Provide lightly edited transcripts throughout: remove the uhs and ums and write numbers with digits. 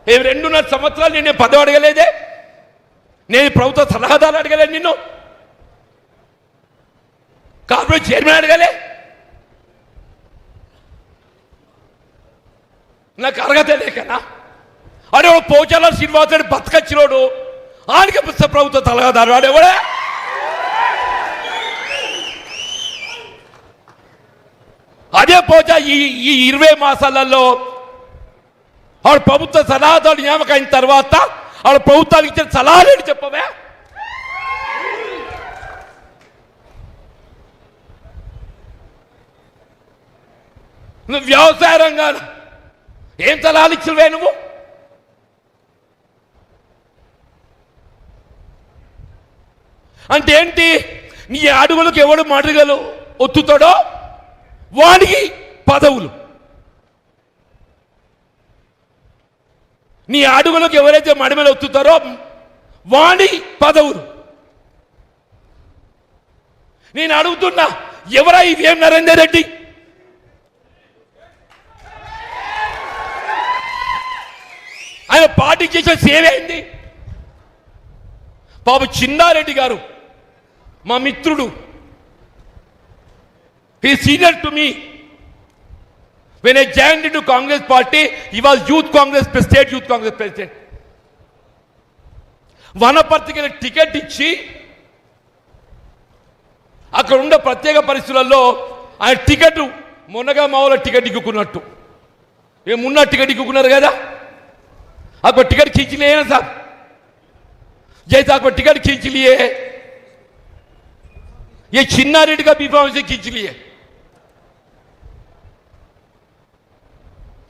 2.5 సంవత్సరాలు నేను పదవి అడగలేదే, నేను ప్రభుత్వ సలహాదారు అడగలేదు, నిన్ను కార్పొరేట్ చైర్మన్ అడగలే, నాకు అర్హత లేకనా? అడే పోచాల శ్రీనివాసుడు బతకచ్చినోడు ఆడికి ప్రభుత్వ సలహాదారు ఆడేవాడే. అదే పోచా ఈ 20 మాసాలలో ఆవిడ ప్రభుత్వ సలహాదారు నియామకం అయిన తర్వాత ఆవిడ ప్రభుత్వానికి ఇచ్చిన సలహాలేంటి చెప్పవే? నువ్వు వ్యవసాయ రంగాలు ఏం సలహాలు ఇచ్చినవే నువ్వు? అంటే ఏంటి? నీ అడుగులకు ఎవడు మడుగలు ఒత్తుతాడో వాడికి పదవులు, నీ అడుగులకు ఎవరైతే మడిమలు ఒత్తుతారో వాడి పదవులు. నేను అడుగుతున్నా, ఎవరా ఈ వేం నరేందర్ రెడ్డి? ఆయన పార్టీ చేసిన సేవ ఏంది? బాబు చిన్నారెడ్డి గారు మా మిత్రుడు, he is senior to me. When I joined into Congress party, he was Youth Congress, State Youth Congress President. వనపర్తికి టికెట్ ఇచ్చి అక్కడ ఉన్న ప్రత్యేక పరిస్థితులలో ఆయన టికెట్ మొన్నగా మామూలు టికెట్ ఇక్కున్నట్టు ఏమున్న టికెట్ ఇక్కున్నారు కదా, आपको टिकट खींच लिए ना साहब, जैसे आपको टिकट खींच लिए ये चिन्ना रेड्डी का बीफाम से खींच लिए,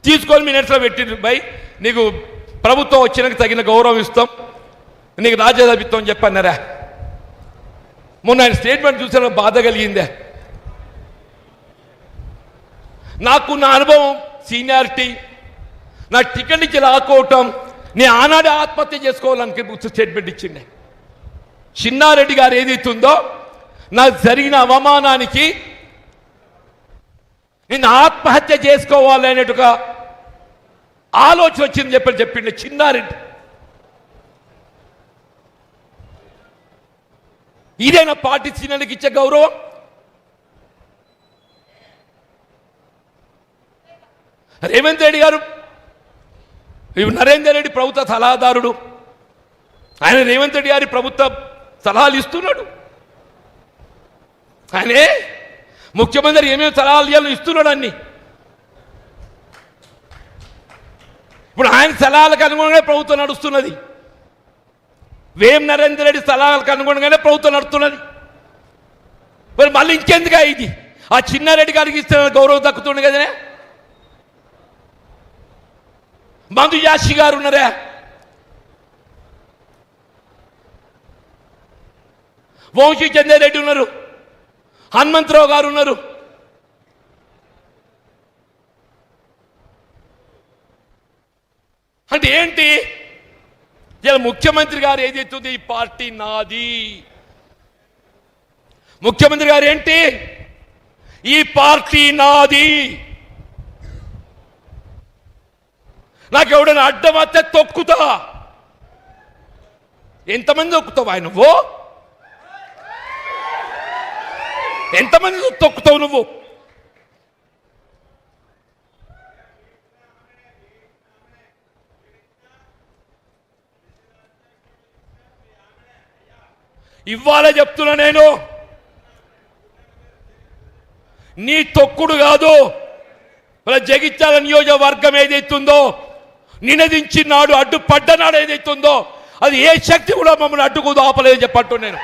తీసుకొని మినిట్స్లో పెట్టిండ్రు. బై నీకు ప్రభుత్వం వచ్చినాక తగిన గౌరవం ఇస్తాం, నీకు రాజ్యసభ ఇస్తాం అని చెప్పన్నారా? మొన్న ఆయన స్టేట్మెంట్ చూసిన బాధ కలిగిందే నాకు. నా అనుభవం, సీనియారిటీ, నా టికెట్ ఇచ్చి లాక్కోవటం, నేను ఆనాడే ఆత్మహత్య చేసుకోవాలని స్టేట్మెంట్ ఇచ్చిండే. చిన్నారెడ్డి గారు ఏదైతుందో నాకు జరిగిన అవమానానికి నేను ఆత్మహత్య చేసుకోవాలనేట్టుగా ఆలోచన వచ్చింది చెప్పిండే చిన్నారెడ్డి. ఇదేనా పార్టీ సీనియర్లకు ఇచ్చే గౌరవం? రేవంత్ రెడ్డి గారు, నరేందర్ రెడ్డి ప్రభుత్వ సలహాదారుడు, ఆయన రేవంత్ రెడ్డి గారి ప్రభుత్వ సలహాలు ఇస్తున్నాడు. ఆయనే ముఖ్యమంత్రి ఏమేమి సలహాలు ఇవ్వాలో ఇస్తున్నాడు అన్ని. ఇప్పుడు ఆయన సలహాలకు అనుగుణంగానే ప్రభుత్వం నడుస్తున్నది, వేం నరేందర్ రెడ్డి సలహాలకు అనుగుణంగానే ప్రభుత్వం నడుస్తున్నది. మరి మళ్ళీ ఇంకెందుగా ఇది? ఆ చిన్నారెడ్డి గారికి ఇస్తే గౌరవం దక్కుతుంది కదనే. మందు యాషి గారు ఉన్నారా, వంశీ చంద్రారెడ్డి ఉన్నారు, హనుమంతరావు గారు ఉన్నారు. అంటే ఏంటి? ఇలా ముఖ్యమంత్రి గారు ఏదైతుంది, ఈ పార్టీ నాది. ముఖ్యమంత్రి గారు ఏంటి? ఈ పార్టీ నాది, నాకు ఎవడైనా అడ్డం వస్తే తొక్కుతా. ఎంతమంది తొక్కుతావా నువ్వు? ఎంతమంది తొక్కుతావు నువ్వు? ఇవాళ చెప్తున్నా నేను, నీ తొక్కుడు కాదు, మన జగిత్యాల నియోజకవర్గం ఏదైతుందో నినదించి నాడు అడ్డుపడ్డ నాడు ఏదైతుందో అది ఏ శక్తి కూడా మమ్మల్ని అడ్డుకు ఆపలేదు చెప్పట్టు నేను.